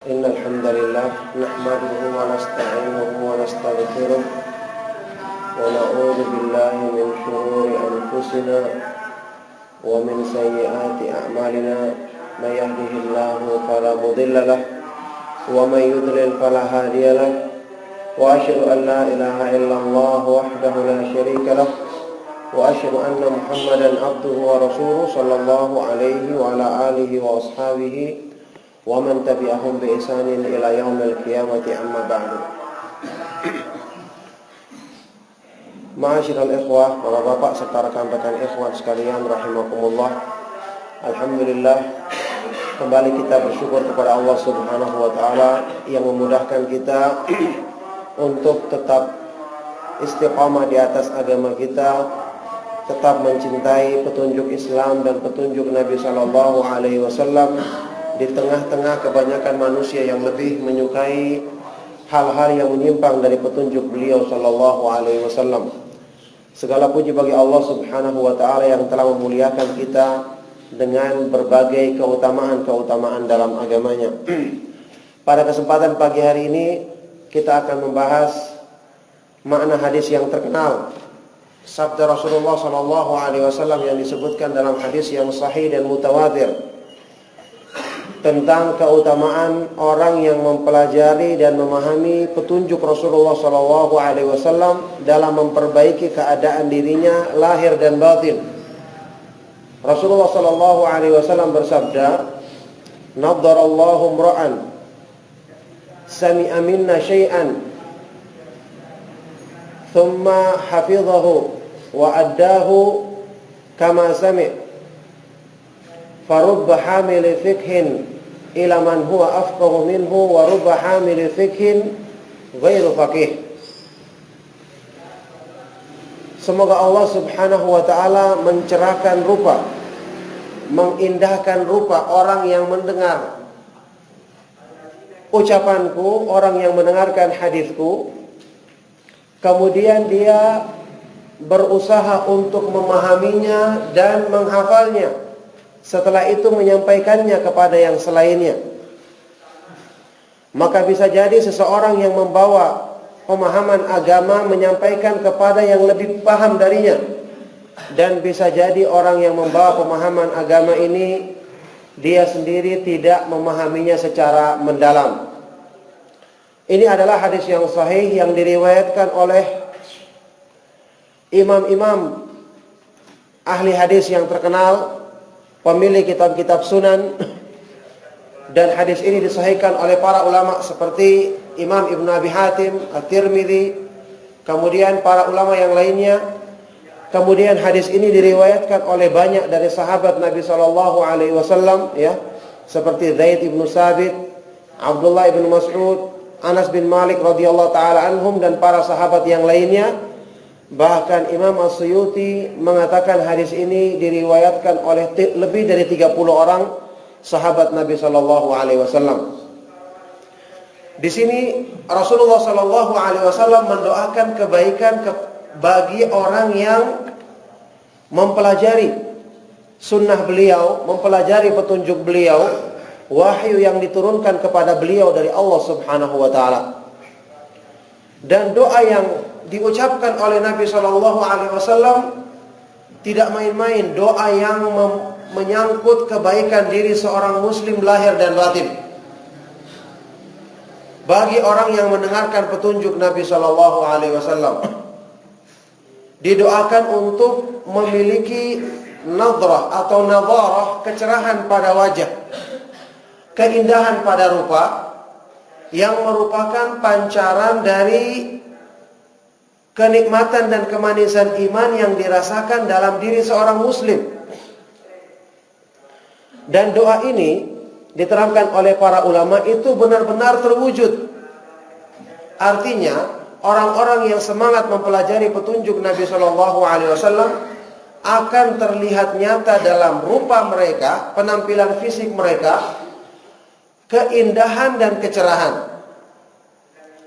إن الحمد لله نحمده ونستعينه ونستغفره ونعوذ بالله من شرور أنفسنا ومن سيئات أعمالنا من يهده الله فلا مضل له ومن يضلل فلا هادي له وأشهد أن لا إله إلا الله وحده لا شريك له وأشهد أن محمدا عبده ورسوله صلى الله عليه وعلى آله وأصحابه ومن tabi'ahum bi ihsanin ila yaumil qiyamati amma ba'du. Ma'asyiral ikhwah, bapak-bapak serta rekan-rekan ikhwan sekalian rahimakumullah. Alhamdulillah, kembali kita bersyukur kepada Allah Subhanahu wa taala yang memudahkan kita untuk tetap istiqamah di atas agama kita, tetap mencintai petunjuk Islam dan petunjuk Nabi sallallahu alaihi wasallam di tengah-tengah kebanyakan manusia yang lebih menyukai hal-hal yang menyimpang dari petunjuk beliau sallallahu alaihi wasallam. Segala puji bagi Allah Subhanahu wa taala yang telah memuliakan kita dengan berbagai keutamaan-keutamaan dalam agamanya. Pada kesempatan pagi hari ini kita akan membahas makna hadis yang terkenal, sabda Rasulullah sallallahu alaihi wasallam yang disebutkan dalam hadis yang sahih dan mutawatir, tentang keutamaan orang yang mempelajari dan memahami petunjuk Rasulullah sallallahu alaihi wasallam dalam memperbaiki keadaan dirinya lahir dan batin. Rasulullah sallallahu alaihi wasallam bersabda, "Naddarallahu imra'an sami'a minna syai'an thumma hafizahu wa addahu kama sami'. Farubba hamili fikhin ila man huwa afqahu minhu wa rubba hamili fikhin ghairu faqih." Semoga Allah Subhanahu wa taala mencerahkan rupa, mengindahkan rupa orang yang mendengar ucapanku, orang yang mendengarkan hadisku, kemudian dia berusaha untuk memahaminya dan menghafalnya, setelah itu menyampaikannya kepada yang selainnya. Maka bisa jadi seseorang yang membawa pemahaman agama menyampaikan kepada yang lebih paham darinya, dan bisa jadi orang yang membawa pemahaman agama ini dia sendiri tidak memahaminya secara mendalam. Ini adalah hadis yang sahih yang diriwayatkan oleh imam-imam ahli hadis yang terkenal, pemilik kitab-kitab sunan, dan hadis ini disahihkan oleh para ulama seperti Imam Ibn Abi Hatim, At-Tirmidzi, kemudian para ulama yang lainnya. Kemudian hadis ini diriwayatkan oleh banyak dari sahabat Nabi sallallahu alaihi wasallam, ya, seperti Zaid ibn Sabit, Abdullah ibn Mas'ud, Anas bin Malik radhiyallahu taala anhum, dan para sahabat yang lainnya. Bahkan Imam As-Suyuti mengatakan hadis ini diriwayatkan oleh lebih dari 30 orang sahabat Nabi sallallahu alaihi wasallam. Di sini Rasulullah sallallahu alaihi wasallam mendoakan kebaikan bagi orang yang mempelajari sunnah beliau, mempelajari petunjuk beliau, wahyu yang diturunkan kepada beliau dari Allah Subhanahu wa taala. Dan doa yang diucapkan oleh Nabi sallallahu alaihi wasallam tidak main-main, doa yang menyangkut kebaikan diri seorang muslim lahir dan batin. Bagi orang yang mendengarkan petunjuk Nabi sallallahu alaihi wasallam, didoakan untuk memiliki nadrah atau nadharah, kecerahan pada wajah, keindahan pada rupa, yang merupakan pancaran dari kenikmatan dan kemanisan iman yang dirasakan dalam diri seorang muslim. Dan doa ini diterangkan oleh para ulama itu benar-benar terwujud. Artinya orang-orang yang semangat mempelajari petunjuk Nabi sallallahu alaihi wasallam akan terlihat nyata dalam rupa mereka, penampilan fisik mereka, keindahan dan kecerahan.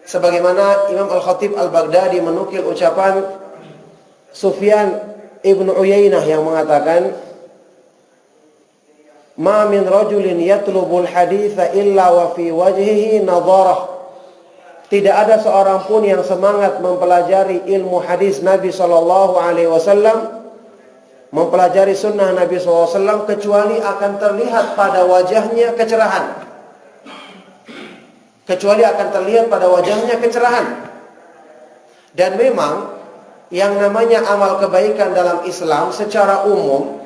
Sebagaimana Imam Al-Khatib Al-Baghdadi menukil ucapan Sufyan ibn Uyainah yang mengatakan, Ma min rajulin yatlubul haditha illa wa fi wajhihi nadharah. Tidak ada seorang pun yang semangat mempelajari ilmu hadis Nabi SAW, mempelajari sunnah Nabi SAW, kecuali akan terlihat pada wajahnya kecerahan. Kecuali akan terlihat pada wajahnya kecerahan. Dan memang yang namanya amal kebaikan dalam Islam secara umum,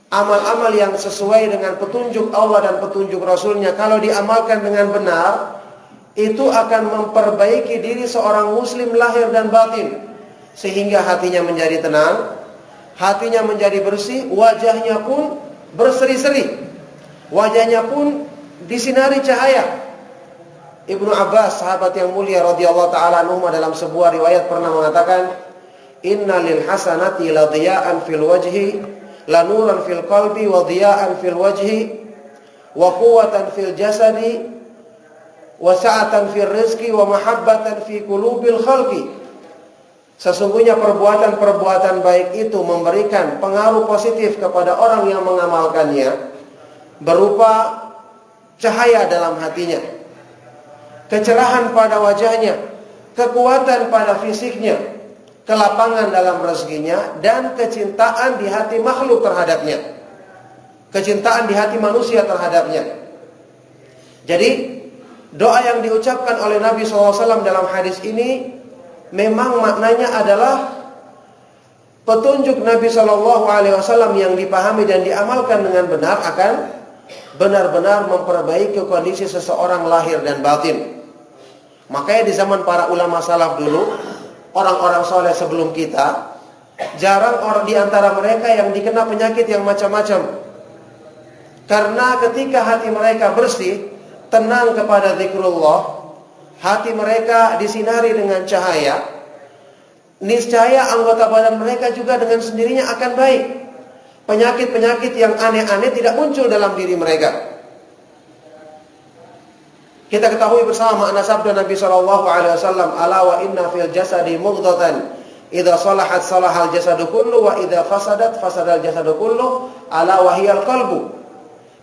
amal-amal yang sesuai dengan petunjuk Allah dan petunjuk Rasulnya, kalau diamalkan dengan benar, itu akan memperbaiki diri seorang muslim lahir dan batin. Sehingga hatinya menjadi tenang, hatinya menjadi bersih, wajahnya pun berseri-seri, wajahnya pun disinari cahaya. Ibnu Abbas, sahabat yang mulia radhiyallahu ta'ala anhu, dalam sebuah riwayat pernah mengatakan, Inna lil hasanati la dhiya'an fil wajhi, la nuran fil qalbi, wa dhiya'an fil wajhi, wa quwwatan fil jasadi, wa sa'atan fil rizqi, wa mahabbatan fi qulubil khalqi. Sesungguhnya perbuatan-perbuatan baik itu memberikan pengaruh positif kepada orang yang mengamalkannya, berupa cahaya dalam hatinya, kecerahan pada wajahnya, kekuatan pada fisiknya, kelapangan dalam rezekinya, dan kecintaan di hati makhluk terhadapnya, kecintaan di hati manusia terhadapnya. Jadi doa yang diucapkan oleh Nabi SAW dalam hadis ini memang maknanya adalah petunjuk Nabi SAW yang dipahami dan diamalkan dengan benar akan benar-benar memperbaiki kondisi seseorang lahir dan batin. Makanya di zaman para ulama salaf dulu, orang-orang soleh sebelum kita, jarang orang di antara mereka yang dikena penyakit yang macam-macam. Karena ketika hati mereka bersih, tenang kepada zikrullah, hati mereka disinari dengan cahaya, niscaya anggota badan mereka juga dengan sendirinya akan baik. Penyakit-penyakit yang aneh-aneh tidak muncul dalam diri mereka. Kita ketahui bersama makna sabda Nabi SAW, ala wa inna fil jasadi mudghatan, idza salahat salahal jasadu kullu, wa idza fasadat fasadal jasadu kullu, ala wa hiyal qalbu.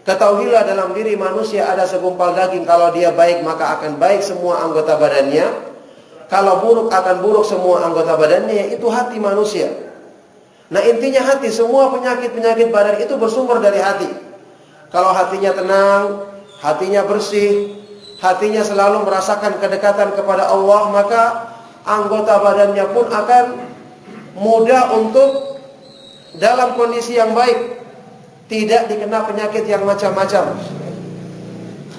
Ketahuilah dalam diri manusia ada segumpal daging, kalau dia baik maka akan baik semua anggota badannya, kalau buruk akan buruk semua anggota badannya, yaitu hati manusia. Nah intinya hati, semua penyakit-penyakit badan itu bersumber dari hati. Kalau hatinya tenang, hatinya bersih, hatinya selalu merasakan kedekatan kepada Allah, maka anggota badannya pun akan mudah untuk dalam kondisi yang baik, tidak dikena penyakit yang macam-macam.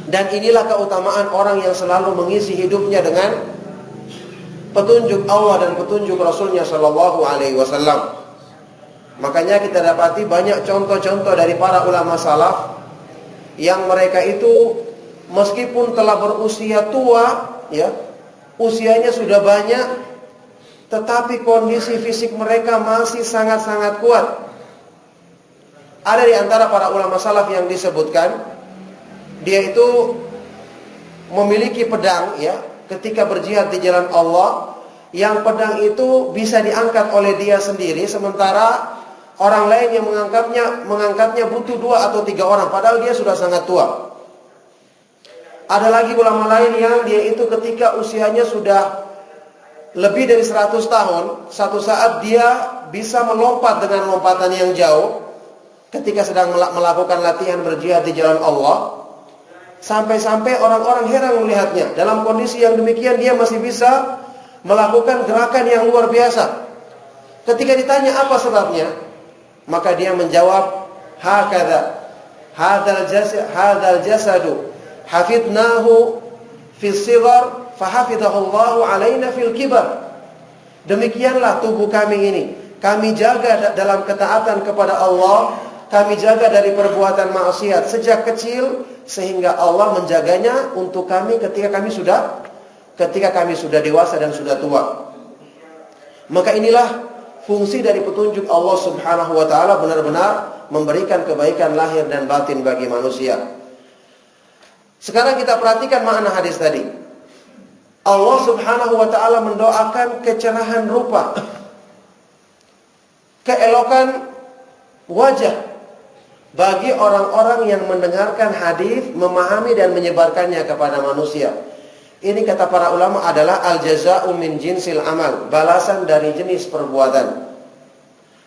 Dan inilah keutamaan orang yang selalu mengisi hidupnya dengan petunjuk Allah dan petunjuk Rasulnya Shallallahu Alaihi Wasallam. Makanya kita dapati banyak contoh-contoh dari para ulama salaf yang mereka itu meskipun telah berusia tua, ya, usianya sudah banyak, tetapi kondisi fisik mereka masih sangat-sangat kuat. Ada di antara para ulama salaf yang disebutkan, dia itu memiliki pedang, ya, ketika berjihad di jalan Allah, yang pedang itu bisa diangkat oleh dia sendiri, sementara orang lain yang mengangkatnya butuh 2 atau 3 orang, padahal dia sudah sangat tua. Ada lagi ulama lain yang dia itu ketika usianya sudah lebih dari 100 tahun, satu saat dia bisa melompat dengan lompatan yang jauh ketika sedang melakukan latihan berjihad di jalan Allah. Sampai-sampai orang-orang heran melihatnya. Dalam kondisi yang demikian dia masih bisa melakukan gerakan yang luar biasa. Ketika ditanya apa sebabnya, maka dia menjawab, hakadha hadzal jasadu hafidnahu fis sighar fahafidhahullahu alaina fil kibar. Demikianlah tubuh kami ini, kami jaga dalam ketaatan kepada Allah, kami jaga dari perbuatan maksiat sejak kecil, sehingga Allah menjaganya untuk kami ketika kami sudah dewasa dan sudah tua. Maka inilah fungsi dari petunjuk Allah Subhanahu wa taala, benar-benar memberikan kebaikan lahir dan batin bagi manusia. Sekarang kita perhatikan makna hadis tadi. Allah Subhanahu wa taala mendoakan kecerahan rupa, keelokan wajah, bagi orang-orang yang mendengarkan hadis, memahami dan menyebarkannya kepada manusia. Ini kata para ulama adalah al-jaza'u min jinsil amal, balasan dari jenis perbuatan.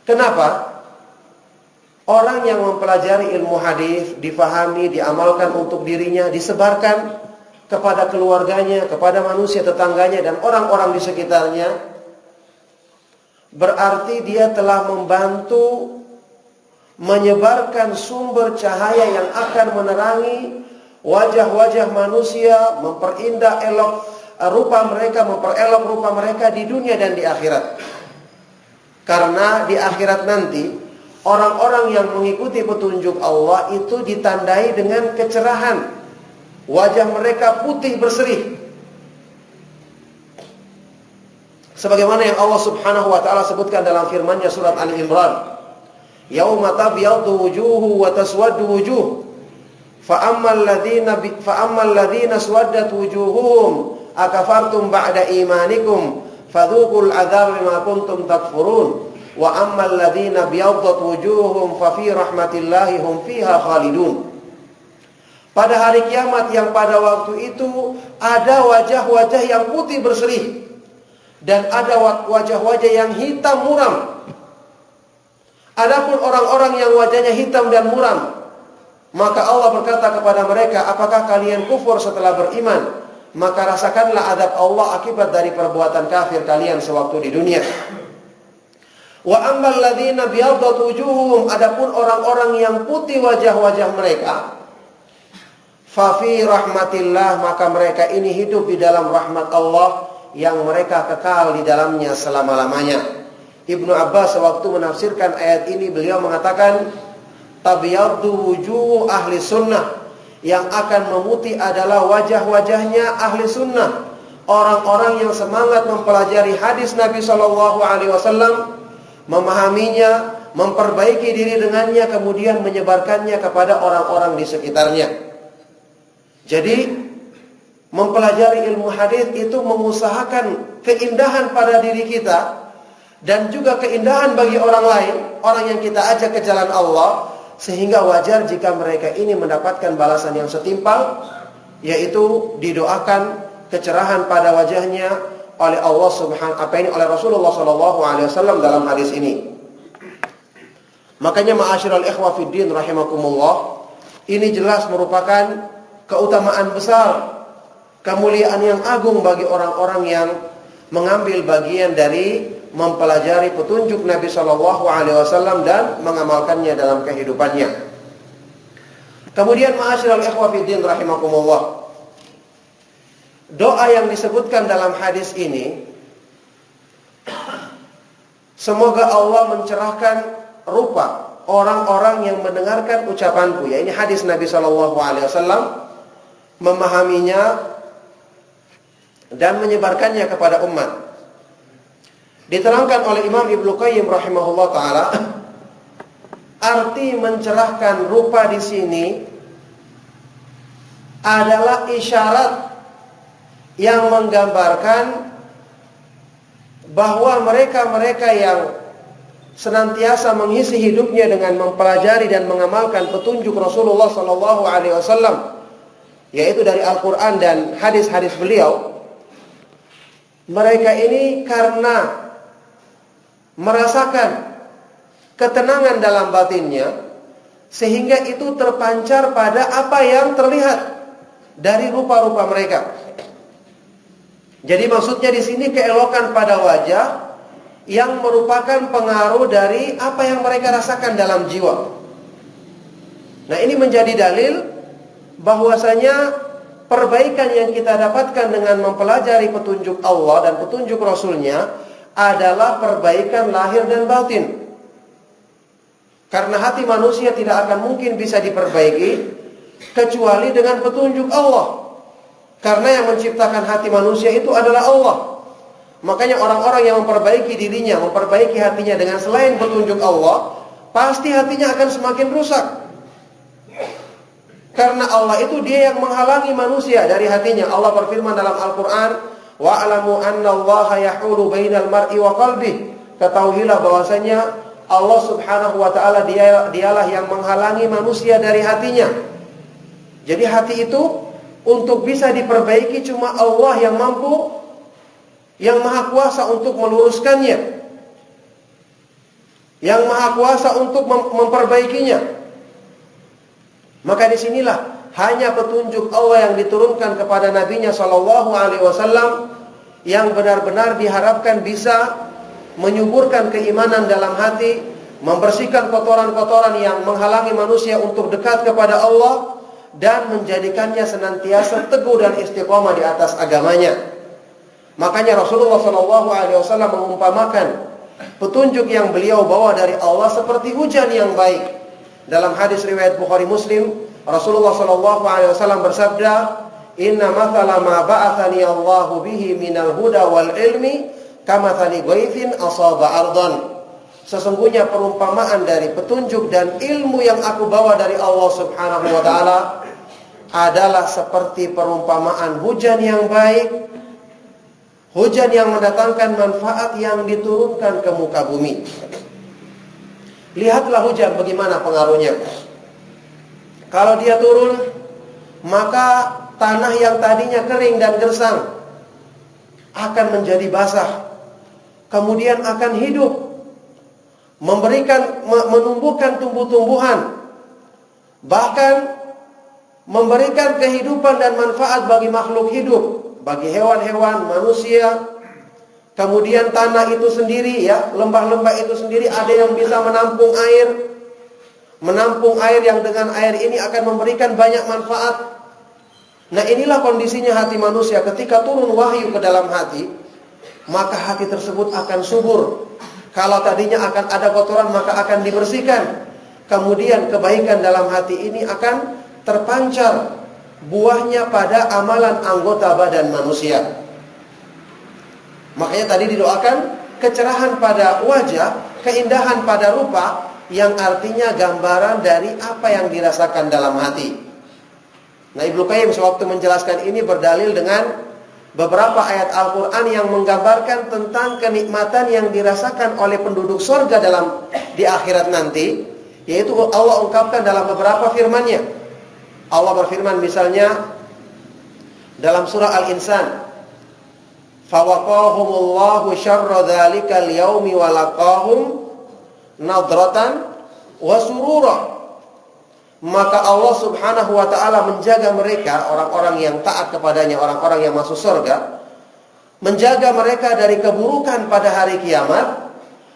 Kenapa? Orang yang mempelajari ilmu hadis, difahami, diamalkan untuk dirinya, disebarkan kepada keluarganya, kepada manusia tetangganya dan orang-orang di sekitarnya, berarti dia telah membantu menyebarkan sumber cahaya yang akan menerangi wajah-wajah manusia, memperindah rupa mereka, memperelok rupa mereka di dunia dan di akhirat. Karena di akhirat nanti orang-orang yang mengikuti petunjuk Allah itu ditandai dengan kecerahan. Wajah mereka putih berseri. Sebagaimana yang Allah Subhanahu wa taala sebutkan dalam firman-Nya surat Al-Imran. Yauma tabyaddu wujuhu wa taswaddu wujuh. Fa ammal ladzina swaddat wujuhuhum akafartum ba'da imanikum fadzuqul adzab bima kuntum takfurun. Wa ammal ladzina biyaddat wujuhuhum fa fi rahmatillahi hum fiha khalidun. Pada hari kiamat yang pada waktu itu ada wajah-wajah yang putih berseri dan ada wajah-wajah yang hitam muram. Adapun orang-orang yang wajahnya hitam dan muram, maka Allah berkata kepada mereka, apakah kalian kufur setelah beriman? Maka rasakanlah azab Allah akibat dari perbuatan kafir kalian sewaktu di dunia. Wa ammal ladzina biyaddat wujuhum, adapun orang-orang yang putih wajah-wajah mereka, fa fi rahmatillah, maka mereka ini hidup di dalam rahmat Allah yang mereka kekal di dalamnya selama-lamanya. Ibnu Abbas waktu menafsirkan ayat ini, beliau mengatakan tabyaddu wujuh ahli sunnah, yang akan memutih adalah wajah-wajahnya ahli sunnah, orang-orang yang semangat mempelajari hadis Nabi SAW, memahaminya, memperbaiki diri dengannya, kemudian menyebarkannya kepada orang-orang di sekitarnya. Jadi mempelajari ilmu hadis itu mengusahakan keindahan pada diri kita dan juga keindahan bagi orang lain, orang yang kita ajak ke jalan Allah, sehingga wajar jika mereka ini mendapatkan balasan yang setimpal, yaitu didoakan kecerahan pada wajahnya oleh Allah oleh Rasulullah SAW dalam hadis ini. Makanya ma'asyiral ikhwa fiddin rahimakumullah, ini jelas merupakan keutamaan besar, kemuliaan yang agung bagi orang-orang yang mengambil bagian dari mempelajari petunjuk Nabi SAW dan mengamalkannya dalam kehidupannya. Kemudian ma'asyiral ikhwa fiddin rahimakumullah, doa yang disebutkan dalam hadis ini, semoga Allah mencerahkan rupa orang-orang yang mendengarkan ucapanku, ya ini hadis Nabi SAW, memahaminya dan menyebarkannya kepada umat. Diterangkan oleh Imam Ibnu Qayyim rahimahullah taala, arti mencerahkan rupa di sini adalah isyarat yang menggambarkan bahwa mereka-mereka yang senantiasa mengisi hidupnya dengan mempelajari dan mengamalkan petunjuk Rasulullah SAW, yaitu dari Al-Quran dan hadis-hadis beliau, mereka ini karena merasakan ketenangan dalam batinnya, sehingga itu terpancar pada apa yang terlihat dari rupa-rupa mereka. Jadi maksudnya di sini keelokan pada wajah yang merupakan pengaruh dari apa yang mereka rasakan dalam jiwa. Nah, ini menjadi dalil bahwasanya perbaikan yang kita dapatkan dengan mempelajari petunjuk Allah dan petunjuk Rasulnya adalah perbaikan lahir dan batin. Karena hati manusia tidak akan mungkin bisa diperbaiki kecuali dengan petunjuk Allah. Karena yang menciptakan hati manusia itu adalah Allah. Makanya orang-orang yang memperbaiki dirinya, memperbaiki hatinya dengan selain petunjuk Allah, pasti hatinya akan semakin rusak. Karena Allah itu dia yang menghalangi manusia dari hatinya. Allah berfirman dalam Al-Quran, wa'lamu anna Allaha yahulu bainal mar'i wa qalbih. Ketahuilah bahwasanya Allah Subhanahu wa taala dialah yang menghalangi manusia dari hatinya. Jadi hati itu untuk bisa diperbaiki cuma Allah yang mampu, yang maha kuasa untuk meluruskannya, yang maha kuasa untuk memperbaikinya. Maka disinilah hanya petunjuk Allah yang diturunkan kepada Nabi-Nya Shallallahu Alaihi Wasallam yang benar-benar diharapkan bisa menyuburkan keimanan dalam hati, membersihkan kotoran-kotoran yang menghalangi manusia untuk dekat kepada Allah, dan menjadikannya senantiasa teguh dan istiqomah di atas agamanya. Makanya Rasulullah SAW mengumpamakan petunjuk yang beliau bawa dari Allah seperti hujan yang baik. Dalam hadis riwayat Bukhari Muslim, Rasulullah SAW bersabda, "Inna mathala ma ba'athani Allahu bihi minal huda wal ilmi kamathali ghaithin asaba ardan." Sesungguhnya perumpamaan dari petunjuk dan ilmu yang aku bawa dari Allah Subhanahu wa taala adalah seperti perumpamaan hujan yang baik, hujan yang mendatangkan manfaat yang diturunkan ke muka bumi. Lihatlah hujan bagaimana pengaruhnya. Kalau dia turun, maka tanah yang tadinya kering dan gersang akan menjadi basah, kemudian akan hidup, menumbuhkan tumbuh-tumbuhan, bahkan memberikan kehidupan dan manfaat bagi makhluk hidup, bagi hewan-hewan, manusia. Kemudian tanah itu sendiri, ya, lembah-lembah itu sendiri ada yang bisa menampung air yang dengan air ini akan memberikan banyak manfaat. Nah, inilah kondisinya hati manusia ketika turun wahyu ke dalam hati, maka hati tersebut akan subur. Kalau tadinya akan ada kotoran, maka akan dibersihkan. Kemudian kebaikan dalam hati ini akan terpancar buahnya pada amalan anggota badan manusia. Makanya tadi didoakan kecerahan pada wajah, keindahan pada rupa, yang artinya gambaran dari apa yang dirasakan dalam hati. Nah, Ibnu Qayyim sewaktu menjelaskan ini berdalil dengan beberapa ayat Al-Quran yang menggambarkan tentang kenikmatan yang dirasakan oleh penduduk surga di akhirat nanti, yaitu Allah ungkapkan dalam beberapa firman-Nya. Allah berfirman misalnya dalam surah Al-Insan, "Fawaqahumullahu syarra dzalikal yaumi wa laqahum nadratan wa surura." Maka Allah Subhanahu wa taala menjaga mereka, orang-orang yang taat kepadanya, orang-orang yang masuk surga, menjaga mereka dari keburukan pada hari kiamat,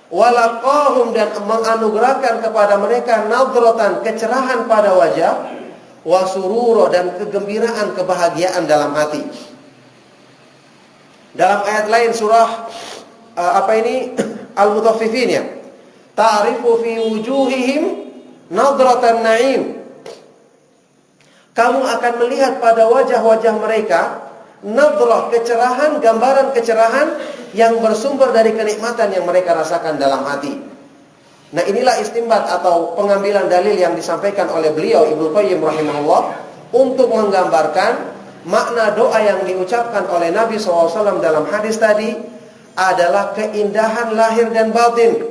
walaqahum, dan menganugerahkan kepada mereka nadratan, kecerahan pada wajah, wasurura, dan kegembiraan, kebahagiaan dalam hati. Dalam ayat lain surah Al-Mutaffifin, ya, ta'rifu fi wujuhihim nadratan na'im. Kamu akan melihat pada wajah-wajah mereka nadrah, kecerahan, gambaran kecerahan yang bersumber dari kenikmatan yang mereka rasakan dalam hati. Nah, inilah istinbat atau pengambilan dalil yang disampaikan oleh beliau Ibnu Qayyim rahimahullah untuk menggambarkan makna doa yang diucapkan oleh Nabi SAW dalam hadis tadi adalah keindahan lahir dan batin.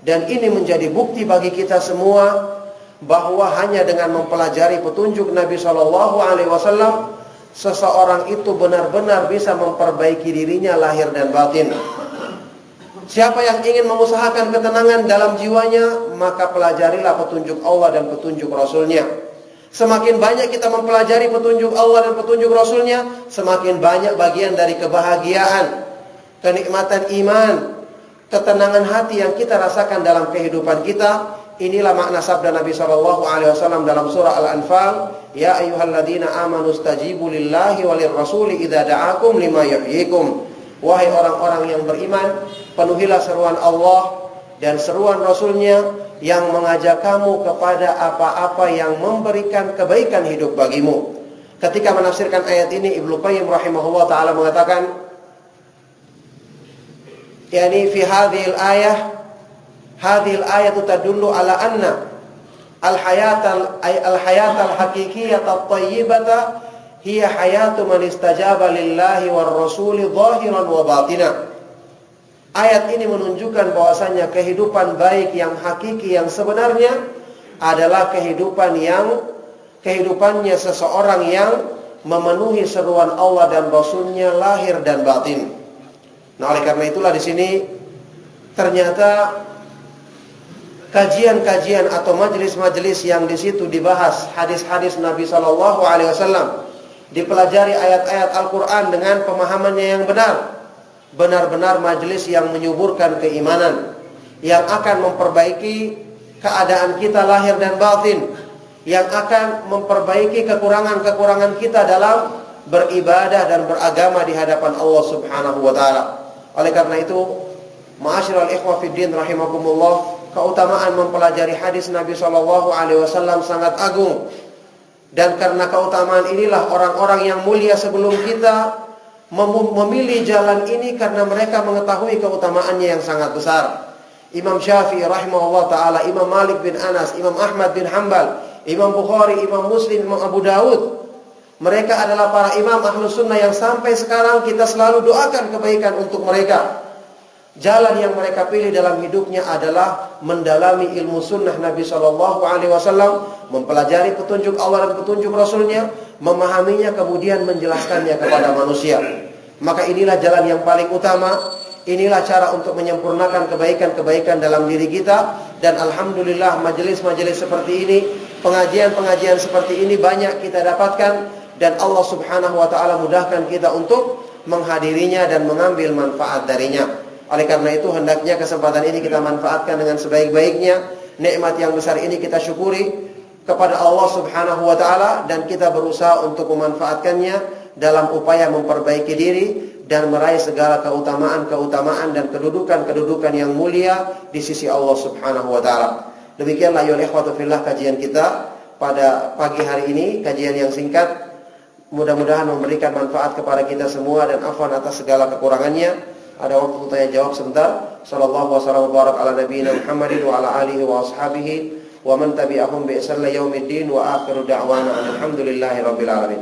Dan ini menjadi bukti bagi kita semua bahwa hanya dengan mempelajari petunjuk Nabi SAW, seseorang itu benar-benar bisa memperbaiki dirinya lahir dan batin. Siapa yang ingin mengusahakan ketenangan dalam jiwanya, maka pelajarilah petunjuk Allah dan petunjuk Rasulnya. Semakin banyak kita mempelajari petunjuk Allah dan petunjuk Rasulnya, semakin banyak bagian dari kebahagiaan, kenikmatan iman, ketenangan hati yang kita rasakan dalam kehidupan kita. Inilah makna sabda Nabi SAW dalam surah Al-Anfal, "Ya ayyuhalladzina amanu stajibu lillahi walir rasuli idza da'akum lima yuhyikum." Wahai orang-orang yang beriman, penuhilah seruan Allah dan seruan Rasulnya yang mengajak kamu kepada apa-apa yang memberikan kebaikan hidup bagimu. Ketika menafsirkan ayat ini, Ibnu Qayyim rahimahullah ta'ala mengatakan, yani fi hadhil ayatu tadullu ala anna al-hayatal haqiqiyyata at-tayyibata hiya hayatu man istajaba lillahi war rasuli zahiran wa batina. Ayat ini menunjukkan bahwasanya kehidupan baik yang hakiki yang sebenarnya adalah kehidupannya seseorang yang memenuhi seruan Allah dan Rasul-Nya lahir dan batin. Nah, oleh karena itulah di sini ternyata kajian-kajian atau majelis-majelis yang di situ dibahas hadis-hadis Nabi Shallallahu Alaihi Wasallam, dipelajari ayat-ayat Al-Quran dengan pemahamannya yang benar. Benar-benar majelis yang menyuburkan keimanan, yang akan memperbaiki keadaan kita lahir dan batin, yang akan memperbaiki kekurangan-kekurangan kita dalam beribadah dan beragama di hadapan Allah Subhanahu wa taala. Oleh karena itu, ma'asyiral ikhwah fiddin rahimakumullah, keutamaan mempelajari hadis Nabi Shallallahu alaihi wasallam sangat agung. Dan karena keutamaan inilah orang-orang yang mulia sebelum kita memilih jalan ini karena mereka mengetahui keutamaannya yang sangat besar. Imam Syafi'i rahimahullah ta'ala, Imam Malik bin Anas, Imam Ahmad bin Hanbal, Imam Bukhari, Imam Muslim, Imam Abu Dawud. Mereka adalah para imam ahlus sunnah yang sampai sekarang kita selalu doakan kebaikan untuk mereka. Jalan yang mereka pilih dalam hidupnya adalah mendalami ilmu sunnah Nabi SAW, mempelajari petunjuk Allah dan petunjuk Rasulnya, memahaminya kemudian menjelaskannya kepada manusia. Maka inilah jalan yang paling utama. Inilah cara untuk menyempurnakan kebaikan-kebaikan dalam diri kita. Dan alhamdulillah majelis-majelis seperti ini, pengajian-pengajian seperti ini banyak kita dapatkan. Dan Allah Subhanahu wa ta'ala mudahkan kita untuk menghadirinya dan mengambil manfaat darinya. Oleh karena itu hendaknya kesempatan ini kita manfaatkan dengan sebaik-baiknya. Nikmat yang besar ini kita syukuri kepada Allah Subhanahu wa ta'ala, dan kita berusaha untuk memanfaatkannya dalam upaya memperbaiki diri dan meraih segala keutamaan-keutamaan dan kedudukan-kedudukan yang mulia di sisi Allah Subhanahu wa ta'ala. Demikianlah ya ikhwatu fillah kajian kita pada pagi hari ini, kajian yang singkat. Mudah-mudahan memberikan manfaat kepada kita semua dan afwan atas segala kekurangannya. Ada waktu tanya jawab sebentar. Sallallahu wasallam barak ala nabiyina Muhammadin wa ala alihi wa ashabihi wa man tabi'ahum bi ihsan ila yaumiddin wa akhiru da'wana alhamdulillahi rabbil alamin.